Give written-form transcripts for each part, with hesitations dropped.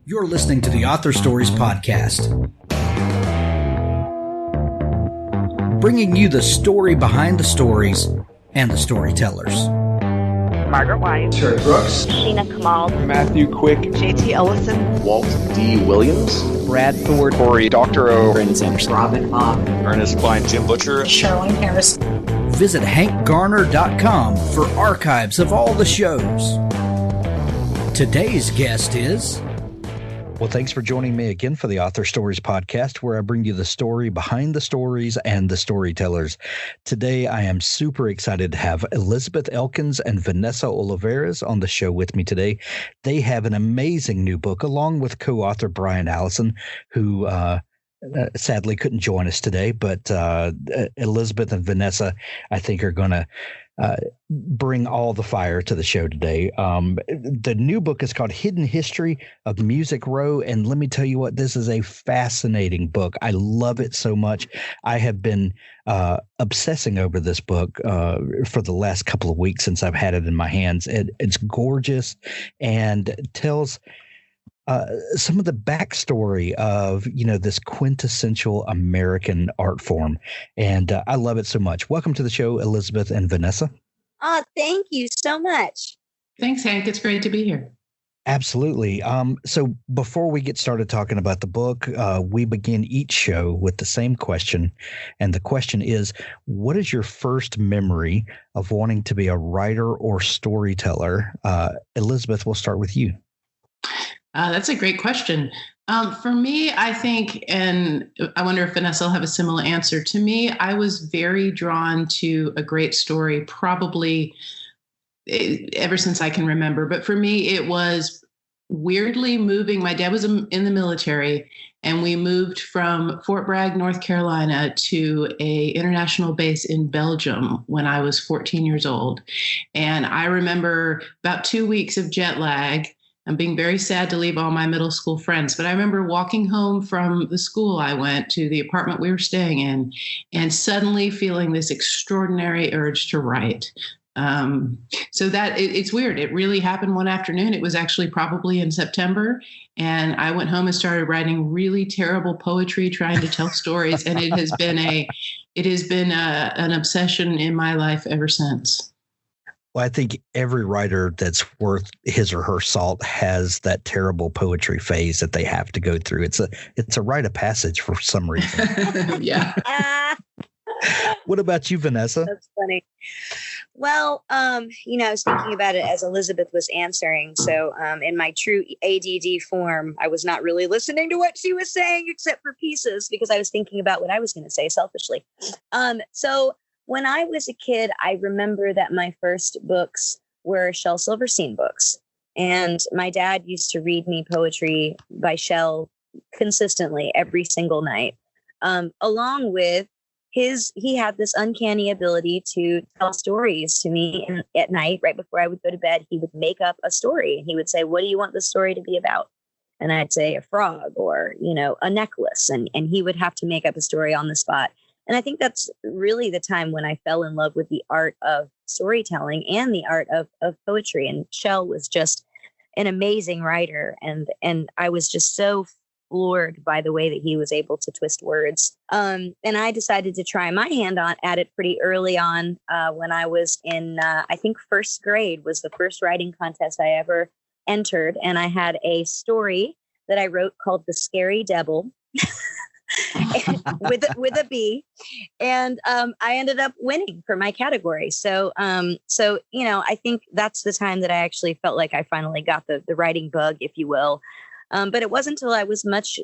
You're listening to the Author Stories Podcast, bringing you the story behind the stories and the storytellers. Margaret White, Terry Brooks, Sheena Kamal, Matthew Quick, JT Ellison, Walt D. Williams, Brad Ford, Corey Doctorow, Brandon Sanderson, Robin Mock, Ernest Klein, Jim Butcher, Sherwin Harris. Visit hankgarner.com for archives of all the shows. Today's guest is... Well, thanks for joining me again for the Author Stories Podcast, where I bring you the story behind the stories and the storytellers. Today, I am super excited to have Elizabeth Elkins and Vanessa Olivarez on the show with me today. They have an amazing new book, along with co-author Brian Allison, who sadly couldn't join us today. But Elizabeth and Vanessa, I think, are going to bring all the fire to the show today. The new book is called Hidden History of Music Row. And let me tell you what, this is a fascinating book. I love it so much. I have been obsessing over this book for the last couple of weeks since I've had it in my hands. It's gorgeous and tells some of the backstory of, this quintessential American art form. And I love it so much. Welcome to the show, Elizabeth and Vanessa. Thank you so much. Thanks, Hank. It's great to be here. Absolutely. So before we get started talking about the book, we begin each show with the same question. And the question is, what is your first memory of wanting to be a writer or storyteller? Elizabeth, we'll start with you. That's a great question. For me, I think, and I wonder if Vanessa will have a similar answer. To me, I was very drawn to a great story, probably ever since I can remember. But for me, it was weirdly moving. My dad was in the military, and we moved from Fort Bragg, North Carolina, to a international base in Belgium when I was 14 years old. And I remember about 2 weeks of jet lag. I'm being very sad to leave all my middle school friends, but I remember walking home from the school I went to, the apartment we were staying in, and suddenly feeling this extraordinary urge to write. So that it's weird. It really happened one afternoon. It was actually probably in September, and I went home and started writing really terrible poetry, trying to tell stories, and it has been an obsession in my life ever since. Well, I think every writer that's worth his or her salt has that terrible poetry phase that they have to go through. It's a rite of passage for some reason. Yeah. What about you, Vanessa? That's funny. Well, I was thinking about it as Elizabeth was answering. So in my true ADD form, I was not really listening to what she was saying, except for pieces, because I was thinking about what I was going to say selfishly. So when I was a kid, I remember that my first books were Shel Silverstein books. And my dad used to read me poetry by Shel consistently every single night. Along with he had this uncanny ability to tell stories to me at night, right before I would go to bed. He would make up a story and he would say, "What do you want the story to be about?" And I'd say a frog or, a necklace. And he would have to make up a story on the spot. And I think that's really the time when I fell in love with the art of storytelling and the art of poetry. And Shel was just an amazing writer. And I was just so floored by the way that he was able to twist words. And I decided to try my hand at it pretty early on when I was in, I think, first grade was the first writing contest I ever entered. And I had a story that I wrote called The Scary Devil. with a B, and I ended up winning for my category. So I think that's the time that I actually felt like I finally got the writing bug, if you will. But it wasn't until I was much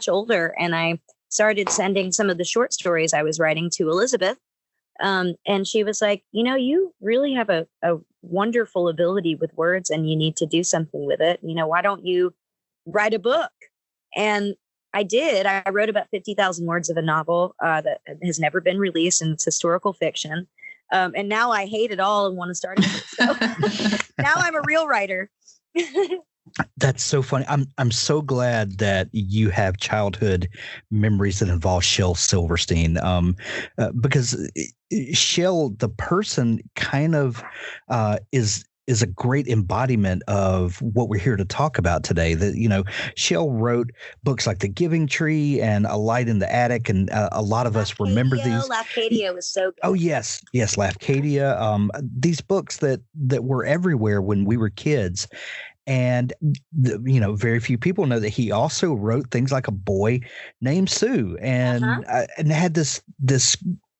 older and I started sending some of the short stories I was writing to Elizabeth, and she was like, you really have a wonderful ability with words, and you need to do something with it. Why don't you write a book? And I did. I wrote about 50,000 words of a novel that has never been released, and it's historical fiction. And now I hate it all and want to start it. So now I'm a real writer. That's so funny. I'm so glad that you have childhood memories that involve Shel Silverstein, because Shel, the person, kind of is is a great embodiment of what we're here to talk about today. That, you know, Shel wrote books like The Giving Tree and A Light in the Attic, and a lot of us remember these. Arcadia was so good. Oh yes, Arcadia. These books that were everywhere when we were kids. And, you know, very few people know that he also wrote things like A Boy Named Sue, and had this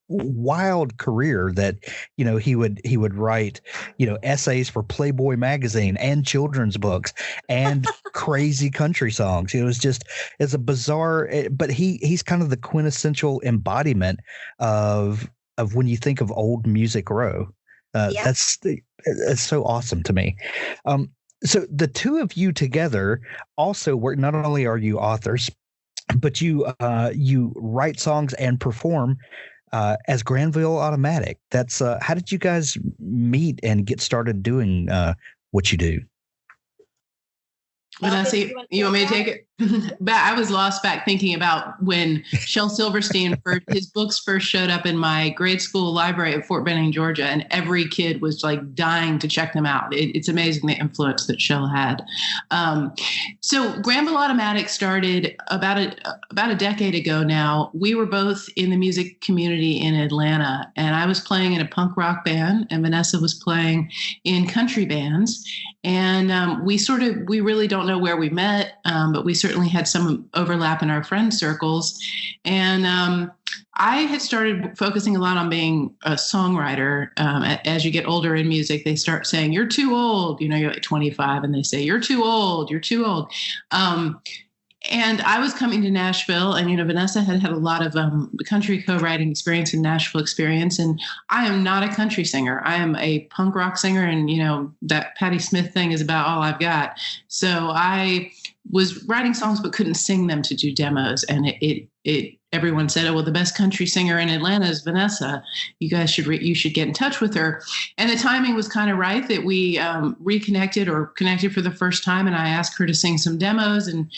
wild career that, you know, he would write, you know, essays for Playboy magazine and children's books and crazy country songs. You know, it's a bizarre, but he's kind of the quintessential embodiment of when you think of old Music Row. That's so awesome to me. So the two of you together also work. Not only are you authors, but you write songs and perform as Granville Automatic. That's how did you guys meet and get started doing what you do? Vanessa, you want me to take it? But I was lost back thinking about when Shel Silverstein, his books first showed up in my grade school library at Fort Benning, Georgia, and every kid was like dying to check them out. It's amazing the influence that Shel had. So Granville Automatic started about a decade ago now. We were both in the music community in Atlanta, and I was playing in a punk rock band, and Vanessa was playing in country bands. And we really don't know where we met, but we certainly had some overlap in our friend circles. And I had started focusing a lot on being a songwriter. As you get older in music, they start saying, "You're too old." You know, you're like 25, and they say, "You're too old. You're too old." And I was coming to Nashville, and, you know, Vanessa had a lot of country co-writing experience and Nashville experience. And I am not a country singer. I am a punk rock singer. And, you know, that Patti Smith thing is about all I've got. So I was writing songs, but couldn't sing them to do demos. And everyone said, "Oh, well, the best country singer in Atlanta is Vanessa. You guys should get in touch with her." And the timing was kind of right that we reconnected or connected for the first time. And I asked her to sing some demos, and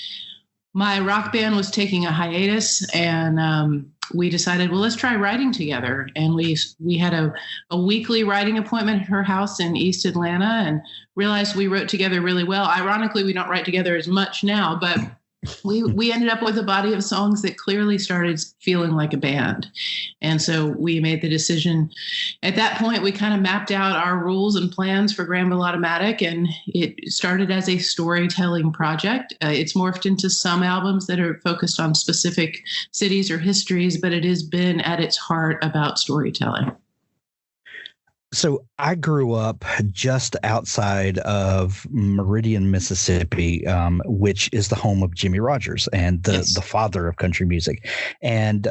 my rock band was taking a hiatus, and we decided, well, let's try writing together. And we had a weekly writing appointment at her house in East Atlanta, and realized we wrote together really well. Ironically, we don't write together as much now, but we ended up with a body of songs that clearly started feeling like a band. And so we made the decision. At that point, we kind of mapped out our rules and plans for Granville Automatic, and it started as a storytelling project. It's morphed into some albums that are focused on specific cities or histories, but it has been at its heart about storytelling. So I grew up just outside of Meridian, Mississippi, which is the home of Jimmie Rodgers and the father of country music. And,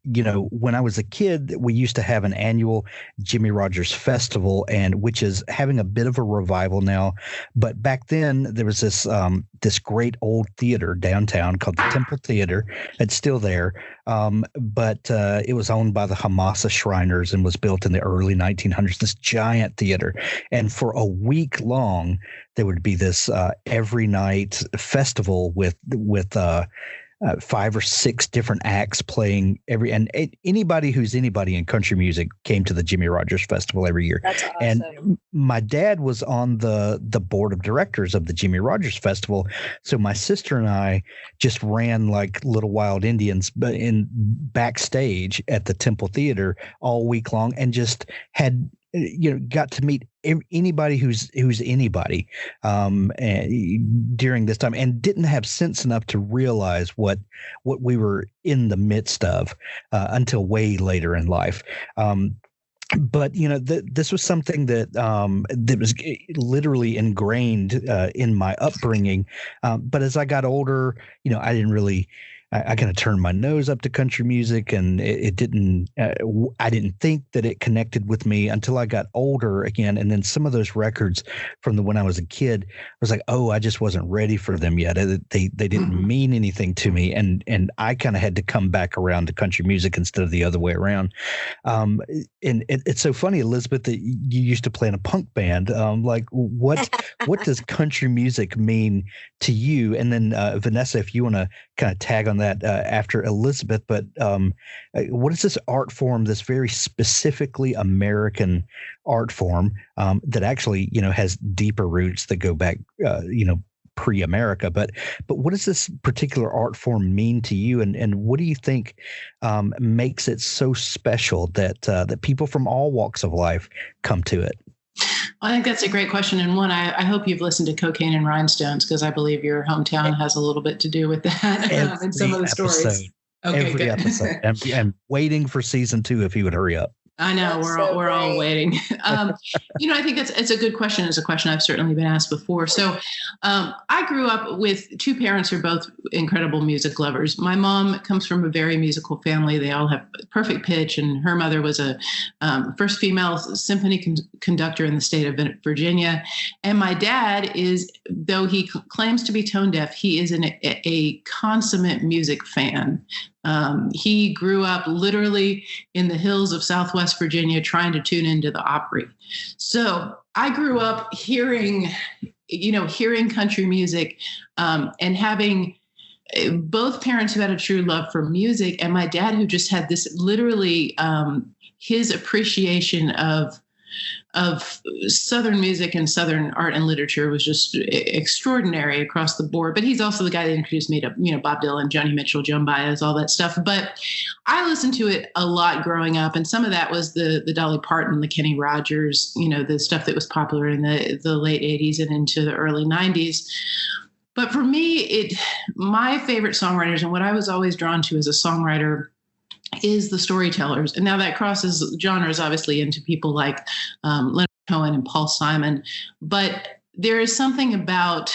you know, when I was a kid, we used to have an annual Jimmie Rodgers festival, and which is having a bit of a revival now. But back then there was this great old theater downtown called the Temple Theater. It's still there. But it was owned by the Hamasa Shriners and was built in the early 1900s, this giant theater. And for a week long, there would be this every night festival with 5 or 6 different acts playing and anybody who's anybody in country music came to the Jimmie Rodgers Festival every year. That's awesome. And my dad was on the board of directors of the Jimmie Rodgers Festival. So my sister and I just ran like little wild Indians, but in backstage at the Temple Theater all week long, and just had, you know, got to meet anybody who's anybody during this time, and didn't have sense enough to realize what we were in the midst of until way later in life. But, you know, this was something that was literally ingrained in my upbringing. But as I got older, you know, I didn't really. I kind of turned my nose up to country music, and it didn't. I didn't think that it connected with me until I got older again. And then some of those records from when I was a kid, I was like, oh, I just wasn't ready for them yet. They didn't mean anything to me, and I kind of had to come back around to country music instead of the other way around. And it's so funny, Elizabeth, that you used to play in a punk band. Like what does country music mean to you? And then Vanessa, if you want to kind of tag on that that after Elizabeth, but what is this art form, this very specifically American art form that actually, has deeper roots that go back, pre-America, but what does this particular art form mean to you, and what do you think makes it so special that people from all walks of life come to it? I think that's a great question. And one, I hope you've listened to Cocaine and Rhinestones, because I believe your hometown has a little bit to do with that in some of the stories. Okay, every good. episode. I'm waiting for season 2 if he would hurry up. I know we're all waiting. I think it's a good question. It's a question I've certainly been asked before. So I grew up with two parents who are both incredible music lovers. My mom comes from a very musical family. They all have perfect pitch, and her mother was a first female symphony conductor in the state of Virginia. And my dad is, though he claims to be tone deaf, he is a consummate music fan. He grew up literally in the hills of Southwest Virginia trying to tune into the Opry. So I grew up hearing country music and having both parents who had a true love for music, and my dad who just had this literally his appreciation of Southern music and Southern art and literature was just extraordinary across the board. But he's also the guy that introduced me to, Bob Dylan, Joni Mitchell, Joan Baez, all that stuff. But I listened to it a lot growing up. And some of that was the Dolly Parton, the Kenny Rogers, the stuff that was popular in the late 80s and into the early 90s. But for me, my favorite songwriters and what I was always drawn to as a songwriter is the storytellers. And now that crosses genres, obviously, into people like Leonard Cohen and Paul Simon. But there is something about,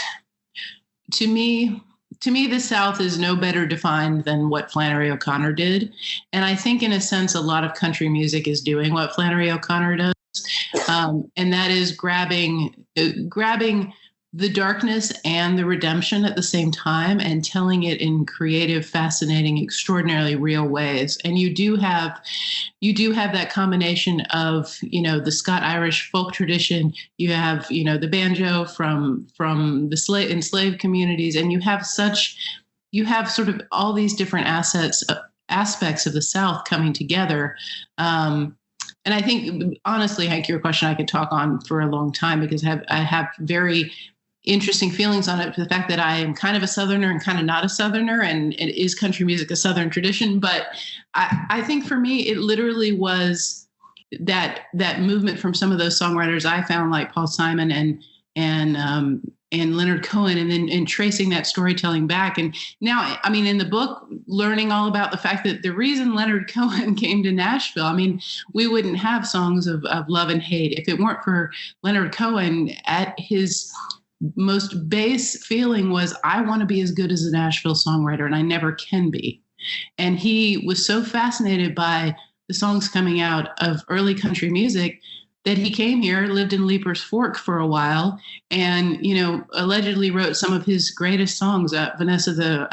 to me, the South is no better defined than what Flannery O'Connor did. And I think, in a sense, a lot of country music is doing what Flannery O'Connor does. And that is grabbing the darkness and the redemption at the same time and telling it in creative, fascinating, extraordinarily real ways. And you do have that combination of, the Scott-Irish folk tradition. You have, the banjo from the enslaved communities, and you have sort of all these different aspects of the South coming together. And I think, honestly, Hank, your question I could talk on for a long time, because I have very interesting feelings on it, for the fact that I am kind of a Southerner and kind of not a Southerner, and it is country music a Southern tradition. But I think for me, it literally was that movement from some of those songwriters I found, like Paul Simon and Leonard Cohen, and then tracing that storytelling back. And now, in the book, learning all about the fact that the reason Leonard Cohen came to Nashville, we wouldn't have songs of love and hate if it weren't for Leonard Cohen. At his most base feeling was, I want to be as good as a Nashville songwriter, and I never can be. And he was so fascinated by the songs coming out of early country music that he came here, lived in Leaper's Fork for a while, and, allegedly wrote some of his greatest songs. Vanessa,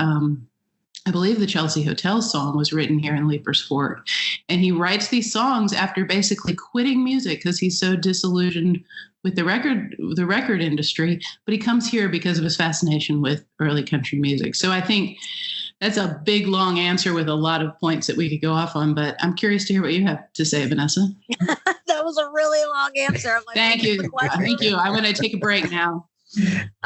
I believe the Chelsea Hotel song was written here in Leaper's Fork. And he writes these songs after basically quitting music because he's so disillusioned with the record industry. But he comes here because of his fascination with early country music. So I think that's a big, long answer with a lot of points that we could go off on. But I'm curious to hear what you have to say, Vanessa. That was a really long answer. I'm like, Thank you. Thank you. I'm going to take a break now.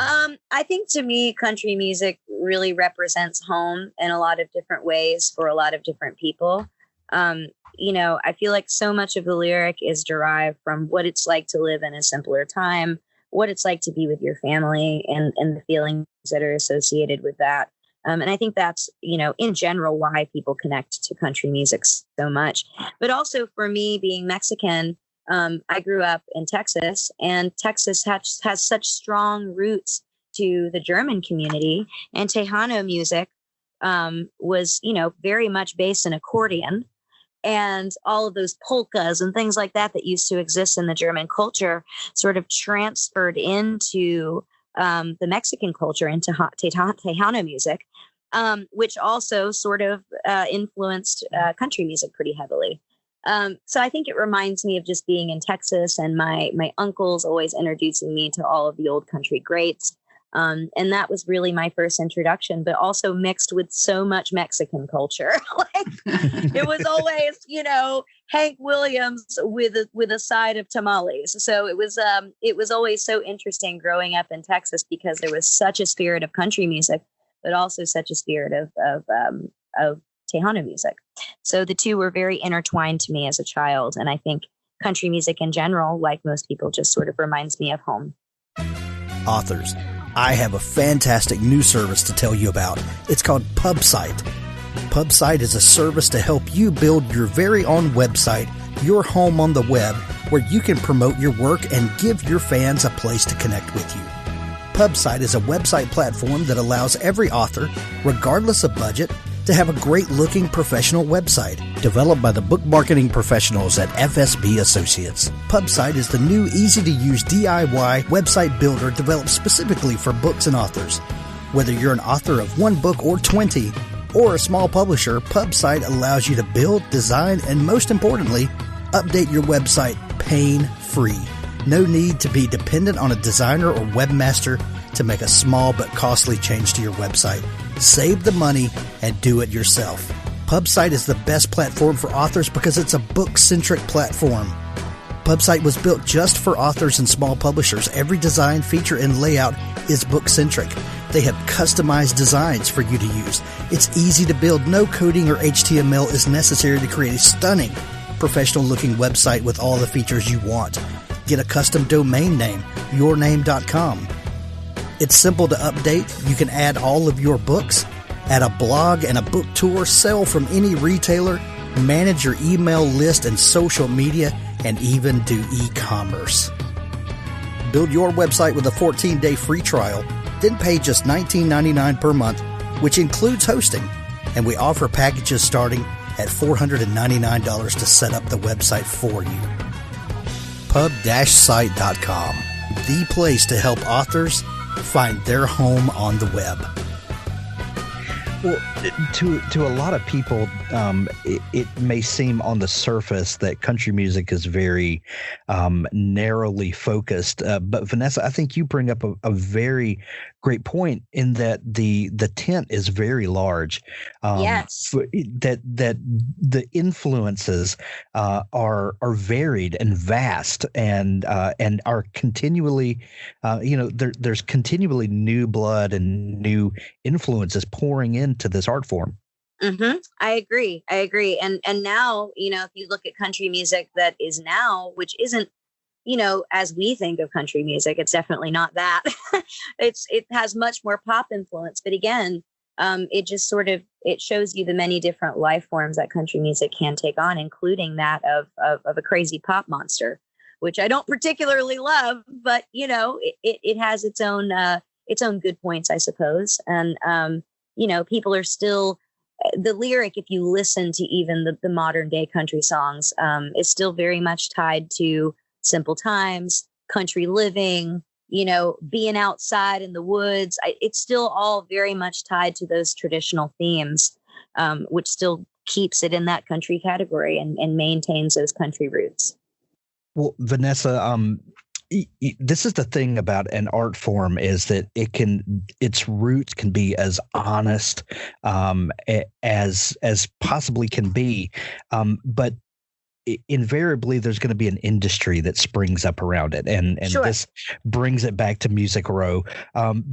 I think, to me, country music really represents home in a lot of different ways for a lot of different people. I feel like so much of the lyric is derived from what it's like to live in a simpler time, what it's like to be with your family, and the feelings that are associated with that. And I think that's, in general, why people connect to country music so much. But also, for me, being Mexican, I grew up in Texas, and Texas has such strong roots to the German community, and Tejano music was, very much based in accordion, and all of those polkas and things like that used to exist in the German culture sort of transferred into the Mexican culture, into Tejano music, which also sort of influenced country music pretty heavily. So I think it reminds me of just being in Texas, and my uncles always introducing me to all of the old country greats. And that was really my first introduction, but also mixed with so much Mexican culture. Like it was always, Hank Williams with a side of tamales. So it was always so interesting growing up in Texas because there was such a spirit of country music, but also such a spirit of Tejano music. So the two were very intertwined to me as a child. And I think country music in general, like most people, just sort of reminds me of home. Authors, I have a fantastic new service to tell you about. It's called PubSite. PubSite is a service to help you build your very own website, your home on the web, where you can promote your work and give your fans a place to connect with you. PubSite is a website platform that allows every author, regardless of budget, to have a great-looking professional website developed by the book marketing professionals at FSB Associates. PubSite is the new, easy-to-use DIY website builder developed specifically for books and authors. Whether you're an author of one book or 20, or a small publisher, PubSite allows you to build, design, and most importantly, update your website pain-free. No need to be dependent on a designer or webmaster to make a small but costly change to your website. Save the money and do it yourself. PubSite is the best platform for authors because it's a book-centric platform. PubSite was built just for authors and small publishers. Every design, feature, and layout is book-centric. They have customized designs for you to use. It's easy to build. No coding or HTML is necessary to create a stunning, professional-looking website with all the features you want. Get a custom domain name, yourname.com. It's simple to update. You can add all of your books, add a blog and a book tour, sell from any retailer, manage your email list and social media, and even do e-commerce. Build your website with a 14-day free trial, then pay just $19.99 per month, which includes hosting. And we offer packages starting at $499 to set up the website for you. Pub-site.com, the place to help authors find their home on the web. Well, to a lot of people, it may seem on the surface that country music is very narrowly focused. But Vanessa, I think you bring up a very great point in that the tent is very large. Yes. That the influences are varied and vast and are continually, there's continually new blood and new influences pouring into this art form. Mm-hmm. I agree. And now, if you look at country music that is now, which isn't, as we think of country music, it's definitely not that. It has much more pop influence. But again, it just it shows you the many different life forms that country music can take on, including that of a crazy pop monster, which I don't particularly love, but it has its own good points, I suppose. And people are still, the lyric, if you listen to even the modern day country songs, is still very much tied to simple times, country living, being outside in the woods. It's still all very much tied to those traditional themes, which still keeps it in that country category and maintains those country roots. Well, Vanessa, this is the thing about an art form is that its roots can be as honest as possibly can be, but invariably there's going to be an industry that springs up around it, and Sure. This brings it back to Music Row,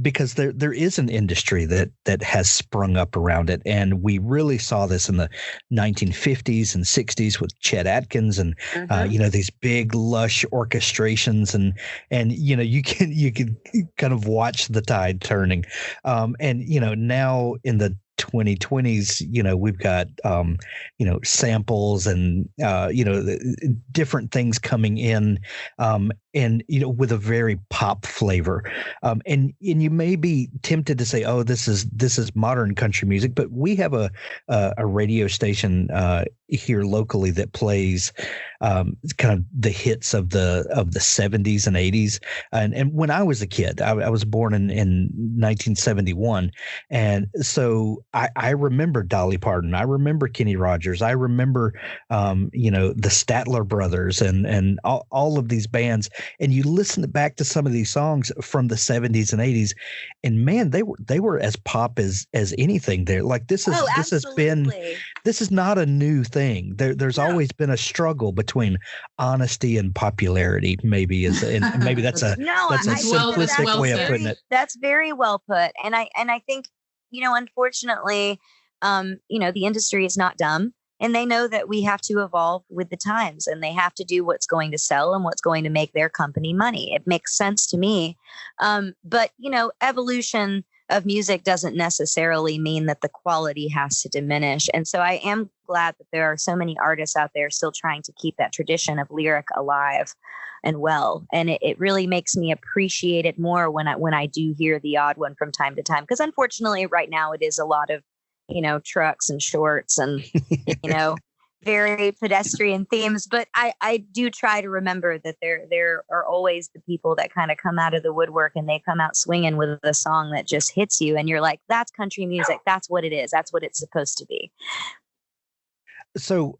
because there is an industry that has sprung up around it, and we really saw this in the 1950s and 60s with Chet Atkins and these big lush orchestrations, and you can kind of watch the tide turning, and now in the 2020s, we've got samples and different things coming in, and with a very pop flavor, and you may be tempted to say, oh, this is modern country music, but we have a radio station here locally that plays kind of the hits of the 70s and 80s. And when I was a kid, I was born in 1971. And so I remember Dolly Parton. I remember Kenny Rogers. I remember, the Statler Brothers and all of these bands. And you listen back to some of these songs from the 70s and 80s, and man, they were as pop as anything there. Like this is not a new thing. There's always been a struggle between honesty and popularity. Maybe maybe that's a simplistic way of putting it. That's very well put. And I think, unfortunately, the industry is not dumb. And they know that we have to evolve with the times, and they have to do what's going to sell and what's going to make their company money. It makes sense to me. But, evolution of music doesn't necessarily mean that the quality has to diminish. And so I am glad that there are so many artists out there still trying to keep that tradition of lyric alive and well. And it really makes me appreciate it more when I do hear the odd one from time to time. Because unfortunately, right now it is a lot of trucks and shorts and, very pedestrian themes. But I do try to remember that there are always the people that kind of come out of the woodwork, and they come out swinging with a song that just hits you. And you're like, that's country music. That's what it is. That's what it's supposed to be. So,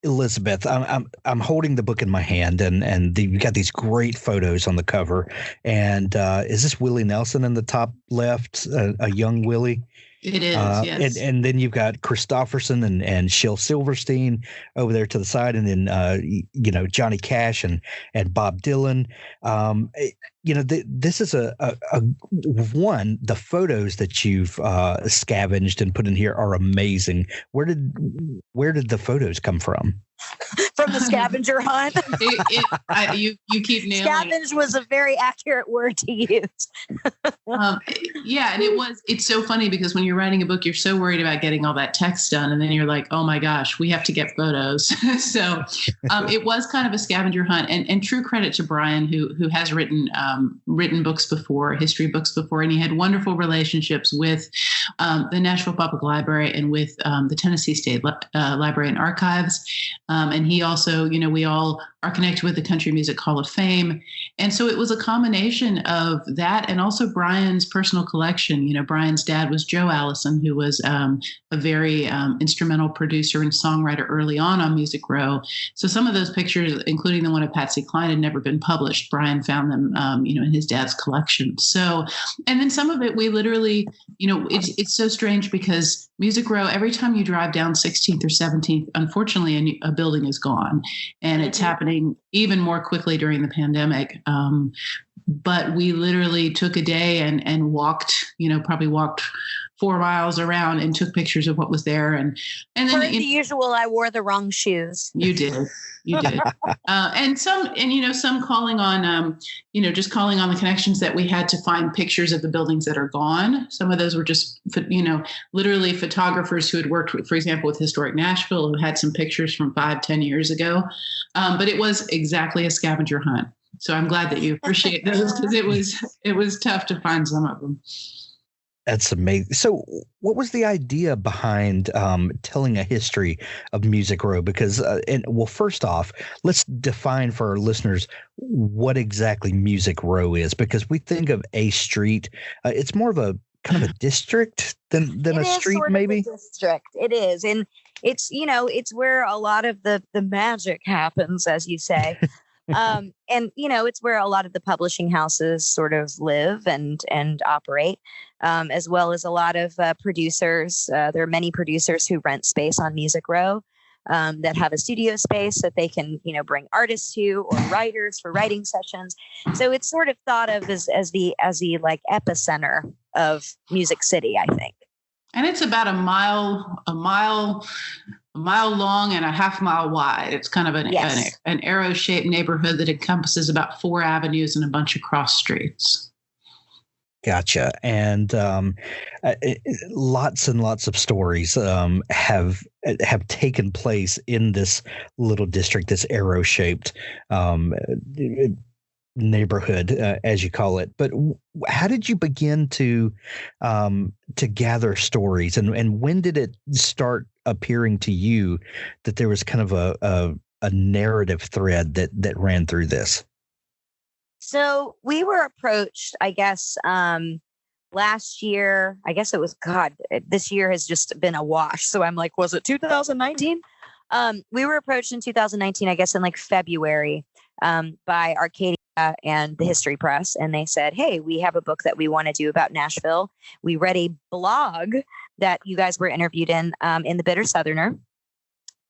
Elizabeth, I'm holding the book in my hand, and you've got these great photos on the cover. And is this Willie Nelson in the top left, a young Willie? It is, yes. And then you've got Kristofferson and Shel Silverstein over there to the side, and then Johnny Cash and Bob Dylan. This is a the photos that you've scavenged and put in here are amazing. Where did the photos come from? From the scavenger hunt. You keep nailing. Scavenge was a very accurate word to use. And it's so funny because when you're writing a book, you're so worried about getting all that text done, and then you're like, oh my gosh, we have to get photos. So it was kind of a scavenger hunt, and true credit to Brian, who has written books before, history books before, and he had wonderful relationships with the Nashville Public Library and with the Tennessee State Library and Archives. And he also, we all are connected with the Country Music Hall of Fame. And so it was a combination of that and also Brian's personal collection. Brian's dad was Joe Allison, who was a very instrumental producer and songwriter early on Music Row. So some of those pictures, including the one of Patsy Cline, had never been published. Brian found them, in his dad's collection. So, and then some of it, we literally, it's so strange because Music Row, every time you drive down 16th or 17th, unfortunately, a building is gone, and it's happening even more quickly during the pandemic. But we literally took a day and walked, probably walked 4 miles around and took pictures of what was there. And then for the usual, I wore the wrong shoes. You did. And some calling on, just calling on the connections that we had to find pictures of the buildings that are gone. Some of those were just, literally photographers who had worked with, for example, with Historic Nashville, who had some pictures from 5-10 years ago. But it was exactly a scavenger hunt. So I'm glad that you appreciate those, because it was tough to find some of them. That's amazing. So what was the idea behind telling a history of Music Row? Because, first off, let's define for our listeners what exactly Music Row is, because we think of a street. It's more of a kind of a district than a street, maybe? A district. It is. And it's, it's where a lot of the magic happens, as you say. It's where a lot of the publishing houses sort of live and operate, as well as a lot of producers. There are many producers who rent space on Music Row that have a studio space that they can, bring artists to, or writers for writing sessions. So it's sort of thought of as the like epicenter of Music City, I think. And it's about a mile long and a half-mile wide. It's kind of an arrow-shaped neighborhood that encompasses about 4 avenues and a bunch of cross streets. Gotcha. And lots and lots of stories have taken place in this little district, this arrow-shaped neighborhood, as you call it. But how did you begin to gather stories, and when did it start appearing to you that there was kind of a narrative thread that ran through this? So we were approached, I guess, last year. I guess it was, this year has just been a wash. So I'm like, was it 2019? We were approached in 2019, I guess in like February, by Arcadia and the History Press. And they said, hey, we have a book that we want to do about Nashville. We read a blog that you guys were interviewed in the Bitter Southerner.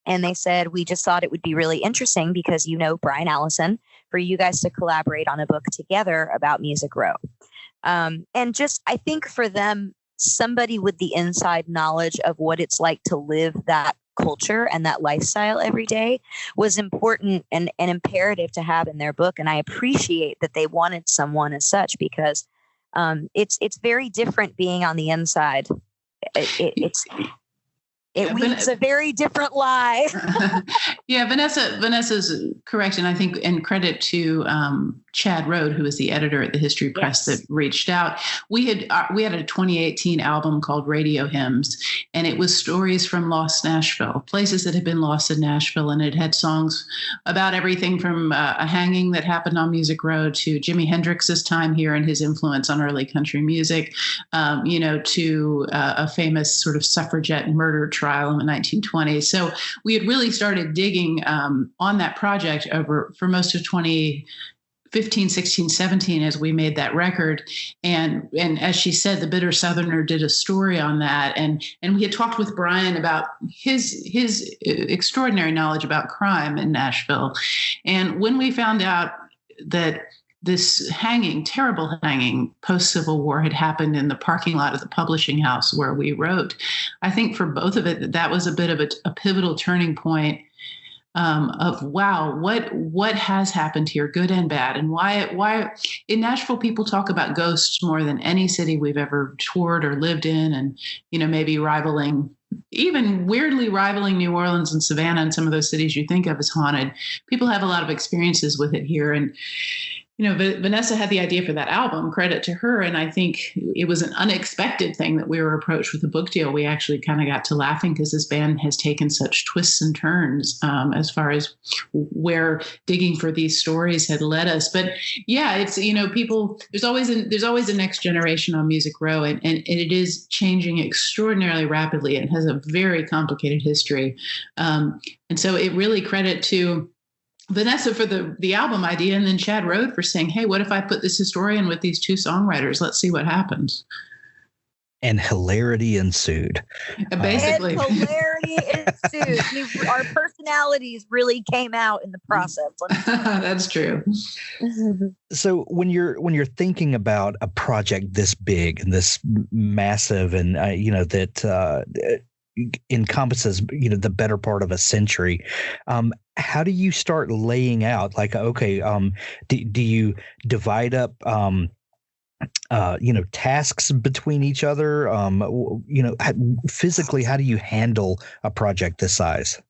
And they said, we just thought it would be really interesting because, Brian Allison, for you guys to collaborate on a book together about Music Row. And just, I think for them, somebody with the inside knowledge of what it's like to live that culture and that lifestyle every day was important and imperative to have in their book. And I appreciate that they wanted someone as such, because it's very different being on the inside. It weaves a very different lie. Yeah, Vanessa's correct. And I think, and credit to Chad Rode, who was the editor at the History Press that reached out. We had a 2018 album called Radio Hymns, and it was stories from lost Nashville, places that had been lost in Nashville. And it had songs about everything from a hanging that happened on Music Row to Jimi Hendrix's time here and his influence on early country music, to a famous sort of suffragette murder trial in the 1920s. So we had really started digging on that project for most of 2015, 16, 17 as we made that record. And as she said, the Bitter Southerner did a story on that. And we had talked with Brian about his extraordinary knowledge about crime in Nashville. And when we found out that this terrible hanging post-Civil War had happened in the parking lot of the publishing house where we wrote, I think for both of it, that was a bit of a pivotal turning point of, wow, what has happened here, good and bad. And why in Nashville, people talk about ghosts more than any city we've ever toured or lived in. And, maybe even weirdly rivaling New Orleans and Savannah and some of those cities you think of as haunted. People have a lot of experiences with it here. And, Vanessa had the idea for that album, credit to her. And I think it was an unexpected thing that we were approached with a book deal. We actually kind of got to laughing because this band has taken such twists and turns as far as where digging for these stories had led us. But yeah, it's, people, there's always a next generation on Music Row, and it is changing extraordinarily rapidly. It has a very complicated history. And so it really credit to Vanessa for the album idea, and then Chad Rode for saying, hey, what if I put this historian with these two songwriters? Let's see what happens. And hilarity ensued. Basically. And hilarity ensued. Our personalities really came out in the process. That's true. So when you're thinking about a project this big and this massive, and that encompasses the better part of a century, how do you start laying out, like, okay, do you divide up tasks between each other? Physically, how do you handle a project this size?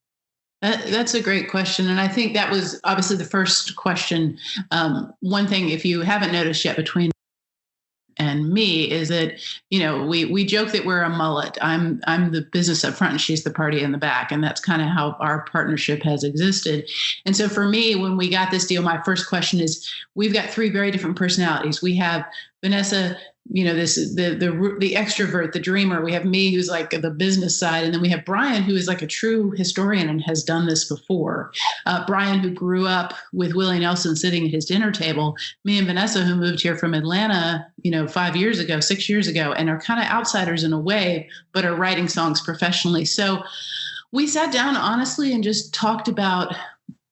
That's a great question. And I think that was obviously the first question. One thing, if you haven't noticed yet, between and me is that, we joke that we're a mullet. I'm the business up front and she's the party in the back. And that's kind of how our partnership has existed. And so for me, when we got this deal, my first question is, we've got three very different personalities. We have Vanessa, the extrovert, the dreamer. We have me, who's like the business side. And then we have Brian, who is like a true historian and has done this before. Brian, who grew up with Willie Nelson sitting at his dinner table. Me and Vanessa, who moved here from Atlanta, 6 years ago, and are kind of outsiders in a way, but are writing songs professionally. So we sat down honestly and just talked about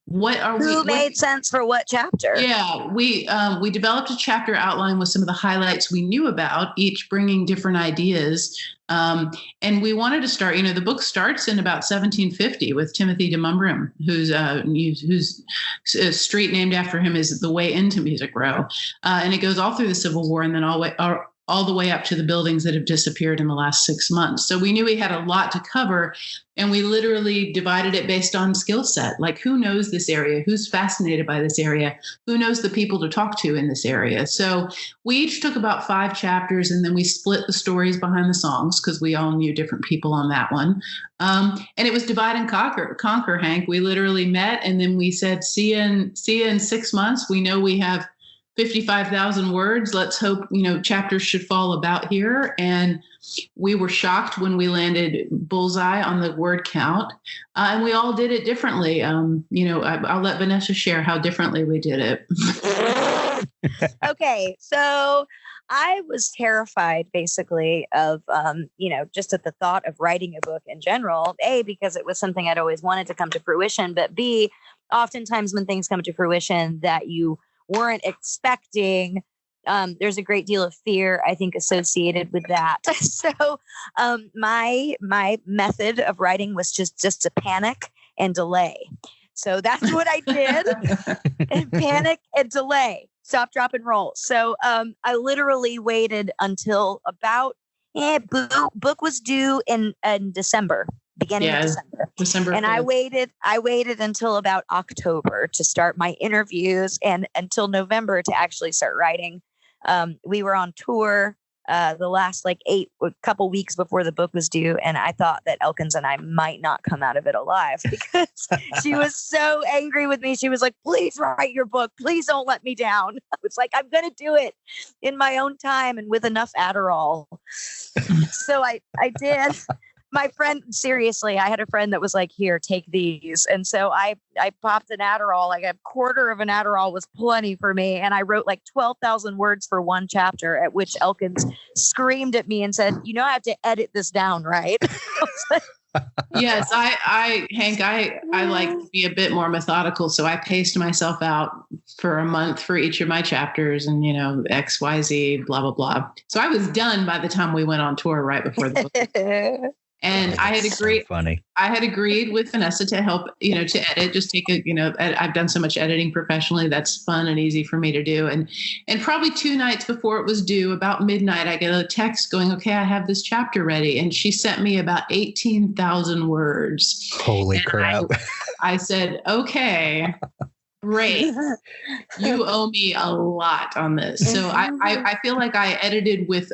who made sense for what chapter. Yeah, we developed a chapter outline with some of the highlights we knew about, each bringing different ideas. And we wanted to start, the book starts in about 1750 with Timothy de Mumbrum, whose a street named after him is the way into Music Row. And it goes all through the Civil War and then all all the way up to the buildings that have disappeared in the last 6 months. So we knew we had a lot to cover, and we literally divided it based on skill set. Like, who knows this area? Who's fascinated by this area? Who knows the people to talk to in this area? So we each took about 5 chapters, and then we split the stories behind the songs because we all knew different people on that one. And it was divide and conquer, Hank. We literally met, and then we said, see you in 6 months. We know we have 55,000 words. Let's hope, chapters should fall about here. And we were shocked when we landed bullseye on the word count. And we all did it differently. I'll let Vanessa share how differently we did it. Okay. So I was terrified basically of, just at the thought of writing a book in general, A, because it was something I'd always wanted to come to fruition, but B, oftentimes when things come to fruition that you weren't expecting, there's a great deal of fear, I think, associated with that. So my method of writing was just to panic and delay. So that's what I did. And panic and delay. Stop, drop, and roll. So I literally waited until about book was due in December. Beginning of December. And 5th. I waited until about October to start my interviews and until November to actually start writing. We were on tour the last couple weeks before the book was due. And I thought that Elkins and I might not come out of it alive because she was so angry with me. She was like, please write your book. Please don't let me down. I was like, I'm going to do it in my own time and with enough Adderall. So I did. My friend, seriously, I had a friend that was like, here, take these. And so I popped an Adderall, like a quarter of an Adderall was plenty for me. And I wrote like 12,000 words for one chapter, at which Elkins screamed at me and said, I have to edit this down, right? Yes, Hank, I like to be a bit more methodical. So I paced myself out for a month for each of my chapters and, X, Y, Z, blah, blah, blah. So I was done by the time we went on tour right before the book. And I had agreed. So funny. I had agreed with Vanessa to help, to edit. Just take I've done so much editing professionally. That's fun and easy for me to do. And probably 2 nights before it was due, about midnight, I get a text going, "Okay, I have this chapter ready." And she sent me about 18,000 words. Holy crap! I said, "Okay." Great. You owe me a lot on this. So I feel like I edited with,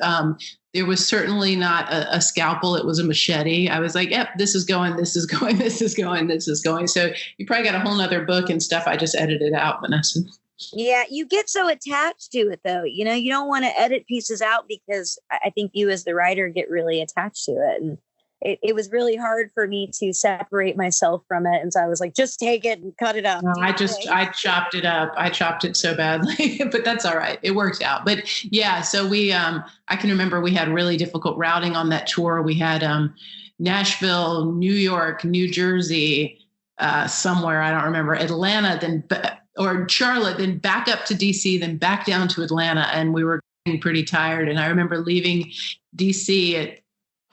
there was certainly not a scalpel. It was a machete. I was like, yep, this is going, this is going, this is going, this is going. So you probably got a whole nother book and stuff. I just edited out, Vanessa. Yeah, you get so attached to it, though. You don't want to edit pieces out because I think you as the writer get really attached to it. And it was really hard for me to separate myself from it. And so I was like, just take it and cut it up. No, I chopped it up. I chopped it so badly, but that's all right. It worked out. But yeah, so we, I can remember we had really difficult routing on that tour. We had Nashville, New York, New Jersey, somewhere, I don't remember, Atlanta, or Charlotte, then back up to DC, then back down to Atlanta. And we were getting pretty tired. And I remember leaving DC at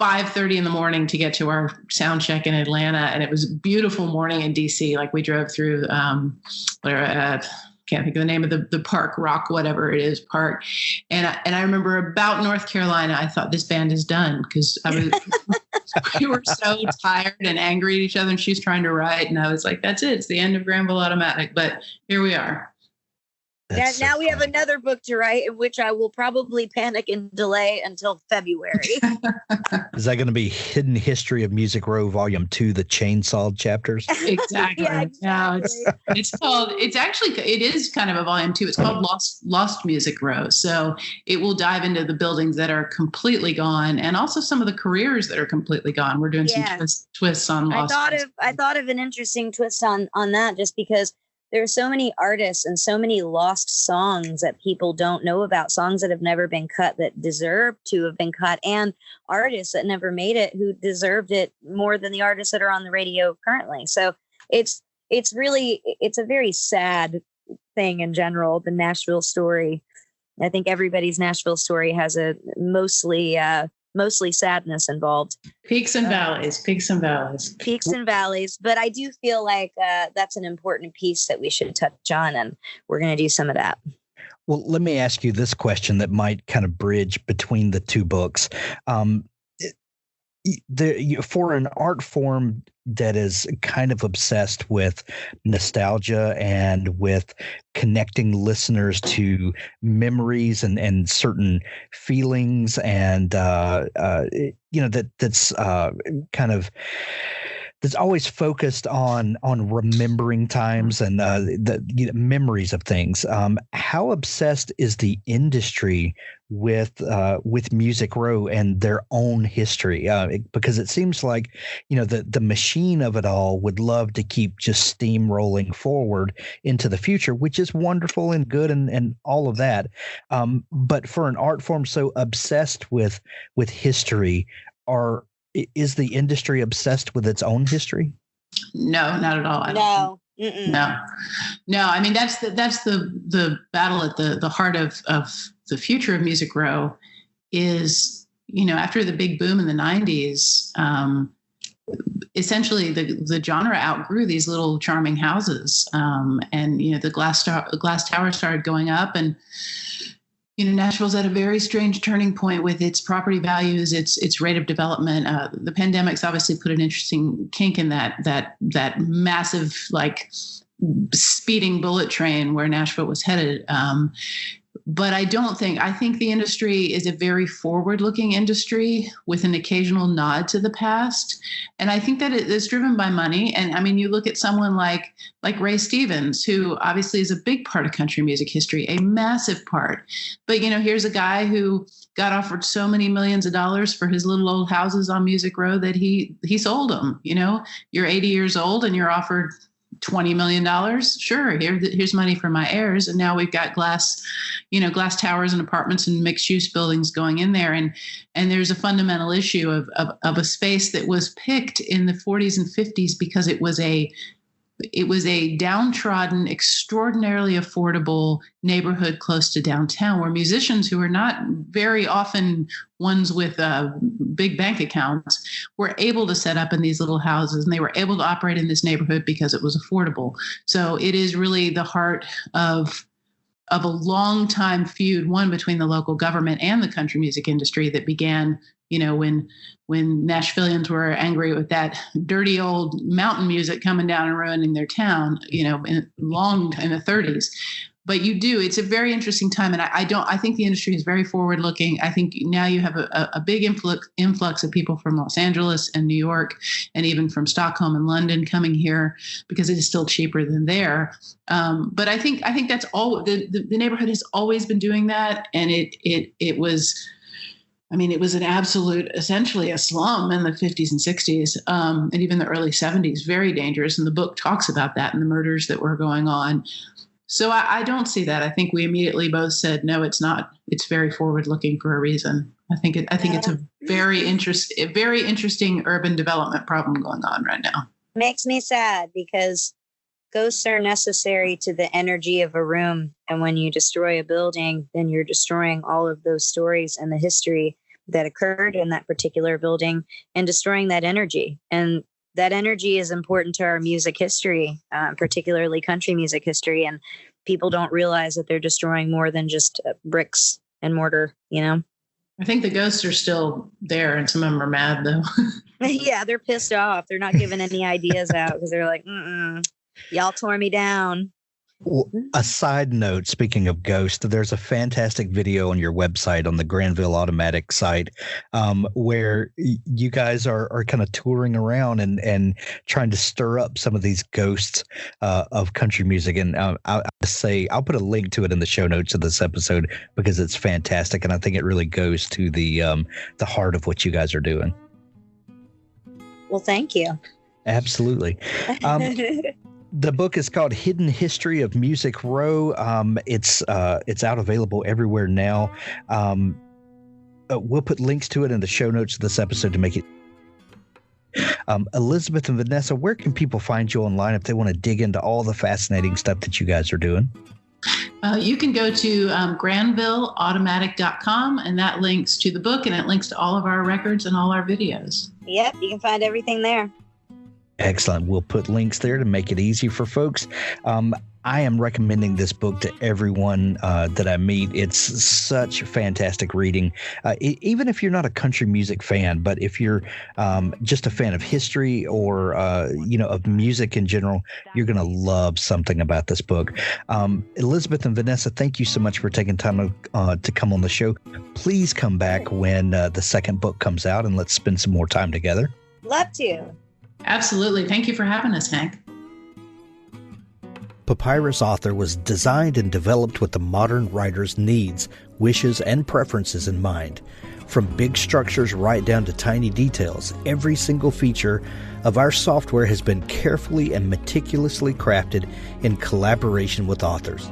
5:30 in the morning to get to our sound check in Atlanta. And it was a beautiful morning in DC. Like we drove through, can't think of the name of the park, Rock, whatever it is, park. And I remember about North Carolina, I thought this band is done because we were so tired and angry at each other and she's trying to write. And I was like, that's it. It's the end of Granville Automatic. But here we are. Now we have another book to write, in which I will probably panic and delay until February. Is that going to be Hidden History of Music Row Volume 2, the Chainsawed chapters? Exactly. Yeah, exactly. No, it is kind of a Volume 2. It's called Lost Music Row. So it will dive into the buildings that are completely gone and also some of the careers that are completely gone. We're doing some twists on Lost. I thought of an interesting twist on that just because there are so many artists and so many lost songs that people don't know about, songs that have never been cut that deserve to have been cut, and artists that never made it who deserved it more than the artists that are on the radio currently. So it's a very sad thing in general, the Nashville story. I think everybody's Nashville story has a mostly sadness involved. Peaks and valleys. But I do feel like that's an important piece that we should touch on, and we're going to do some of that. Well, let me ask you this question that might kind of bridge between the two books. For an art form that is kind of obsessed with nostalgia and with connecting listeners to memories and certain feelings, and that's kind of that's always focused on remembering times and the memories of things. How obsessed is the industry with Music Row and their own history? Because it seems like the machine of it all would love to keep just steamrolling forward into the future, which is wonderful and good and all of that. But for an art form so obsessed with history, is the industry obsessed with its own history? No, not at all. No. No. I mean, that's the battle at the heart of the future of Music Row is, after the big boom in the 90s, essentially the genre outgrew these little charming houses. And the glass tower started going up, and Nashville's at a very strange turning point with its property values, its rate of development. The pandemic's obviously put an interesting kink in that massive, speeding bullet train where Nashville was headed. But I think the industry is a very forward-looking industry with an occasional nod to the past. And I think that it is driven by money. And I mean, you look at someone like Ray Stevens, who obviously is a big part of country music history, a massive part. But, here's a guy who got offered so many millions of dollars for his little old houses on Music Row that he sold them. You're 80 years old and you're offered $20 million. Sure. Here's money for my heirs. And now we've got glass towers and apartments and mixed use buildings going in there. And there's a fundamental issue of a space that was picked in the 40s and 50s because it was a downtrodden, extraordinarily affordable neighborhood close to downtown, where musicians who are not very often ones with big bank accounts were able to set up in these little houses, and they were able to operate in this neighborhood because it was affordable. So it is really the heart of a long time feud, one between the local government and the country music industry that began, when Nashvillians were angry with that dirty old mountain music coming down and ruining their town, in the 30s. But it's a very interesting time. And I think the industry is very forward looking. I think now you have a big influx of people from Los Angeles and New York, and even from Stockholm and London coming here because it is still cheaper than there. But I think that's all the neighborhood has always been doing that. And it was an absolute, essentially a slum in the 50s and 60s, and even the early 70s, very dangerous. And the book talks about that and the murders that were going on. So I don't see that. I think we immediately both said, no, it's not. It's very forward looking for a reason. I think it's a very interesting urban development problem going on right now. Makes me sad because ghosts are necessary to the energy of a room. And when you destroy a building, then you're destroying all of those stories and the history that occurred in that particular building and destroying that energy. And that energy is important to our music history, particularly country music history. And people don't realize that they're destroying more than just bricks and mortar, I think the ghosts are still there, and some of them are mad, though. Yeah, they're pissed off. They're not giving any ideas out because they're like, y'all tore me down. Well, a side note, speaking of ghosts, there's a fantastic video on your website, on the Granville Automatic site, where you guys are kind of touring around and trying to stir up some of these ghosts of country music. And I'll put a link to it in the show notes of this episode because it's fantastic. And I think it really goes to the heart of what you guys are doing. Well, thank you. Absolutely. The book is called Hidden History of Music Row. It's out available everywhere now. We'll put links to it in the show notes of this episode to make it. Elizabeth and Vanessa, where can people find you online if they want to dig into all the fascinating stuff that you guys are doing? You can go to granvilleautomatic.com, and that links to the book, and it links to all of our records and all our videos. Yep, you can find everything there. Excellent. We'll put links there to make it easy for folks. I am recommending this book to everyone that I meet. It's such fantastic reading. Even if you're not a country music fan, but if you're just a fan of history or, of music in general, you're going to love something about this book. Elizabeth and Vanessa, thank you so much for taking time to come on the show. Please come back when the second book comes out, and let's spend some more time together. Love to. Absolutely. Thank you for having us, Hank. Papyrus Author was designed and developed with the modern writer's needs, wishes, and preferences in mind. From big structures right down to tiny details, every single feature of our software has been carefully and meticulously crafted in collaboration with authors.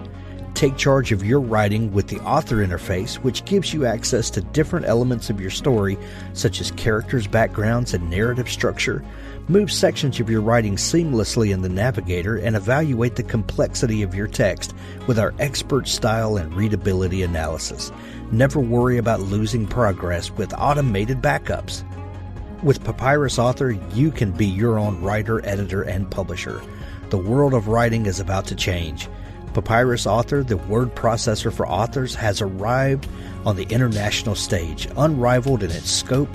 Take charge of your writing with the author interface, which gives you access to different elements of your story, such as characters, backgrounds, and narrative structure. Move sections of your writing seamlessly in the navigator and evaluate the complexity of your text with our expert style and readability analysis. Never worry about losing progress with automated backups. With Papyrus Author, you can be your own writer, editor, and publisher. The world of writing is about to change. Papyrus Author, the word processor for authors, has arrived on the international stage, unrivaled in its scope.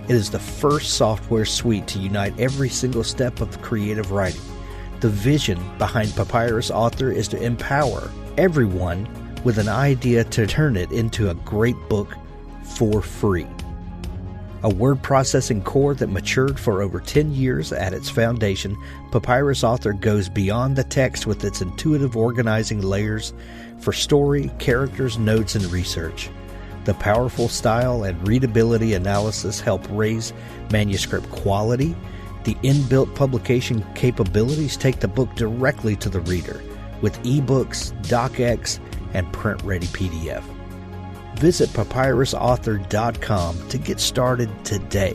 It is the first software suite to unite every single step of creative writing. The vision behind Papyrus Author is to empower everyone with an idea to turn it into a great book for free. A word processing core that matured for over 10 years at its foundation, Papyrus Author goes beyond the text with its intuitive organizing layers for story, characters, notes, and research. The powerful style and readability analysis help raise manuscript quality. The inbuilt publication capabilities take the book directly to the reader with ebooks, docx, and print-ready PDF. Visit papyrusauthor.com to get started today.